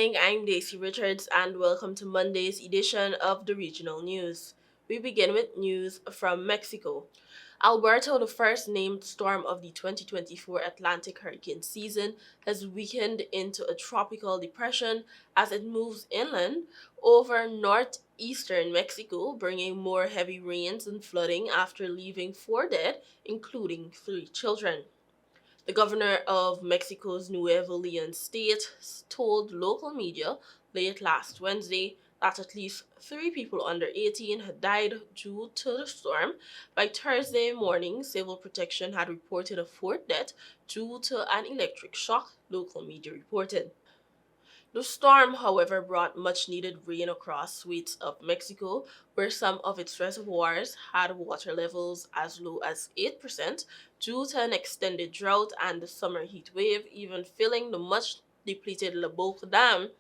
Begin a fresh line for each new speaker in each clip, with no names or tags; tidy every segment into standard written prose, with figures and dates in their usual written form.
morning, I'm Daisy Richards and welcome to Monday's edition of the Regional News. We begin with news from Mexico. Alberto, the first named storm of the 2024 Atlantic hurricane season, has weakened into a tropical depression as it moves inland over northeastern Mexico, bringing more heavy rains and flooding after leaving 4 dead, including 3 children. The governor of Mexico's Nuevo Leon state told local media late last Wednesday that at least 3 people under 18 had died due to the storm. By Thursday morning, Civil Protection had reported a fourth death due to an electric shock, local media reported. The storm, however, brought much needed rain across swaths of Mexico, where some of its reservoirs had water levels as low as 8% due to an extended drought and the summer heat wave, even filling the much depleted La Boca Dam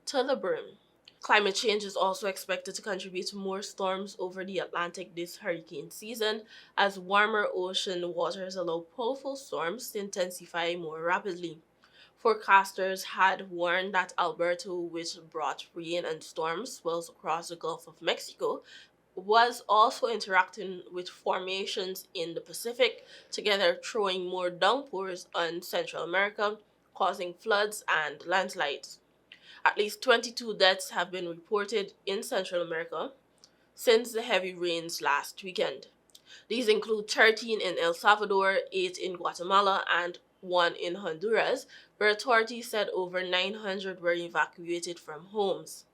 to the brim. Climate change is also expected to contribute to more storms over the Atlantic this hurricane season, as warmer ocean waters allow powerful storms to intensify more rapidly. Forecasters had warned that Alberto, which brought rain and storm swells across the Gulf of Mexico, was also interacting with formations in the Pacific, together throwing more downpours on Central America, causing floods and landslides. At least 22 deaths have been reported in Central America since the heavy rains last weekend. These include 13 in El Salvador, 8 in Guatemala, and 1 in Honduras, where authorities said over 900 were evacuated from homes.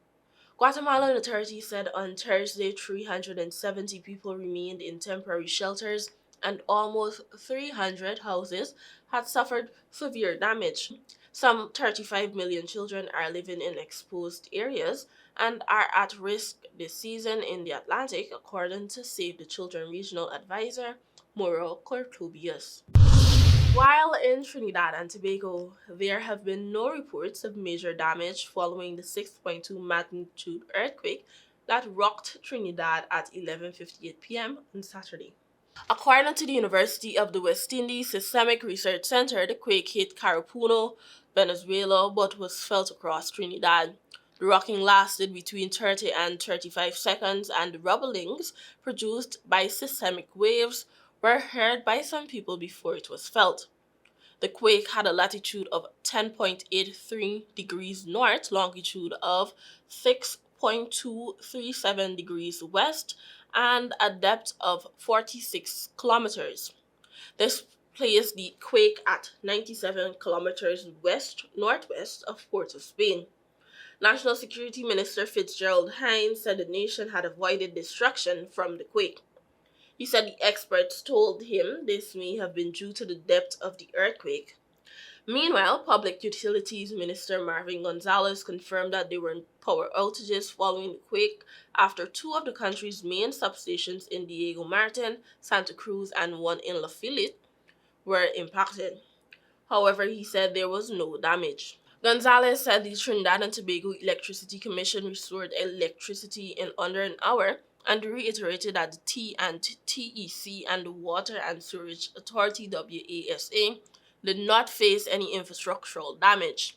Guatemalan authorities said on Thursday 370 people remained in temporary shelters and almost 300 houses had suffered severe damage. Some 35 million children are living in exposed areas and are at risk this season in the Atlantic, according to Save the Children Regional Advisor Mauro Cortobius. While in Trinidad and Tobago, there have been no reports of major damage following the 6.2 magnitude earthquake that rocked Trinidad at 11:58 p.m. on Saturday. According to the University of the West Indies Systemic Research Center, the quake hit Carapuno, Venezuela, but was felt across Trinidad. The rocking lasted between 30 and 35 seconds, and the rumblings produced by systemic waves were heard by some people before it was felt. The quake had a latitude of 10.83 degrees north, longitude of 6.237 degrees west, and a depth of 46 kilometers. This placed the quake at 97 kilometers west-northwest of Port of Spain. National Security Minister Fitzgerald Hines said the nation had avoided destruction from the quake. He said the experts told him this may have been due to the depth of the earthquake. Meanwhile, Public Utilities Minister Marvin Gonzalez confirmed that there were power outages following the quake after 2 of the country's main substations in Diego Martin, Santa Cruz, and one in La Fillette were impacted. However, he said there was no damage. Gonzalez said the Trinidad and Tobago Electricity Commission restored electricity in under an hour and reiterated that the TEC and the Water and Sewerage Authority WASA did not face any infrastructural damage.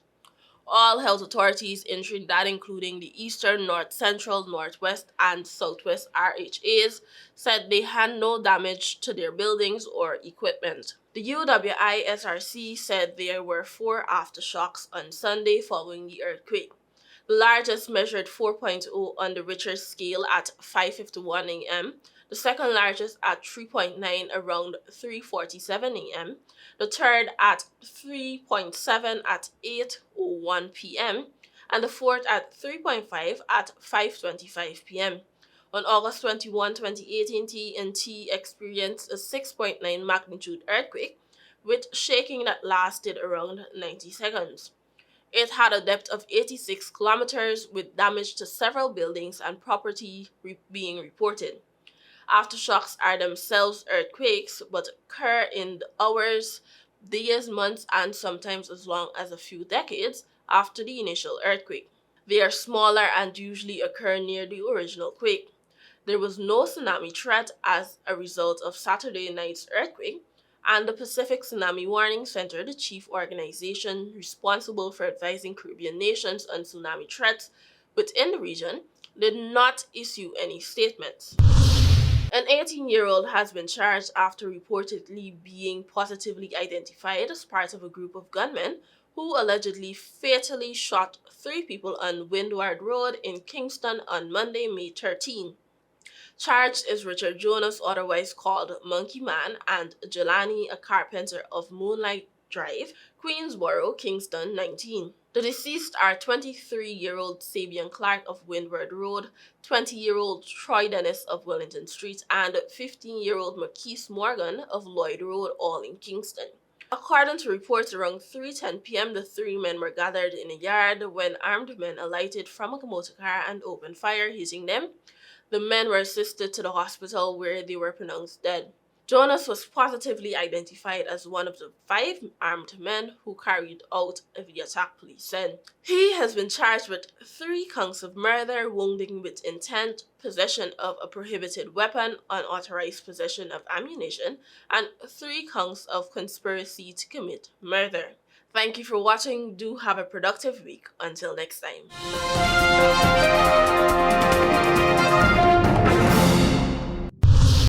All health authorities in Trinidad, including the Eastern, North Central, Northwest, and Southwest RHAs, said they had no damage to their buildings or equipment. The UWISRC said there were 4 aftershocks on Sunday following the earthquake. The largest measured 4.0 on the Richter scale at 5:51 a.m., the second largest at 3.9 around 3:47 a.m., the third at 3.7 at 8:01 p.m., and the fourth at 3.5 at 5:25 p.m. On August 21, 2018, TNT experienced a 6.9 magnitude earthquake with shaking that lasted around 90 seconds. It had a depth of 86 kilometers with damage to several buildings and property being reported. Aftershocks are themselves earthquakes but occur in the hours, days, months, and sometimes as long as a few decades after the initial earthquake. They are smaller and usually occur near the original quake. There was no tsunami threat as a result of Saturday night's earthquake, and the Pacific Tsunami Warning Center, the chief organization responsible for advising Caribbean nations on tsunami threats within the region, did not issue any statements. An 18-year-old has been charged after reportedly being positively identified as part of a group of gunmen who allegedly fatally shot three people on Windward Road in Kingston on Monday, May 13. Charged is Richard Jonas, otherwise called Monkey Man, and Jelani, a carpenter of Moonlight Drive, Queensboro, Kingston, 19. The deceased are 23-year-old Sabian Clark of Windward Road, 20-year-old Troy Dennis of Wellington Street, and 15-year-old Marquise Morgan of Lloyd Road, all in Kingston. According to reports, around 3:10 p.m., the three men were gathered in a yard when armed men alighted from a motor car and opened fire, hitting them. The men were assisted to the hospital where they were pronounced dead. Jonas was positively identified as one of the 5 armed men who carried out the attack, police said. He has been charged with 3 counts of murder, wounding with intent, possession of a prohibited weapon, unauthorized possession of ammunition, and 3 counts of conspiracy to commit murder. Thank you for watching. Do have a productive week. Until next time.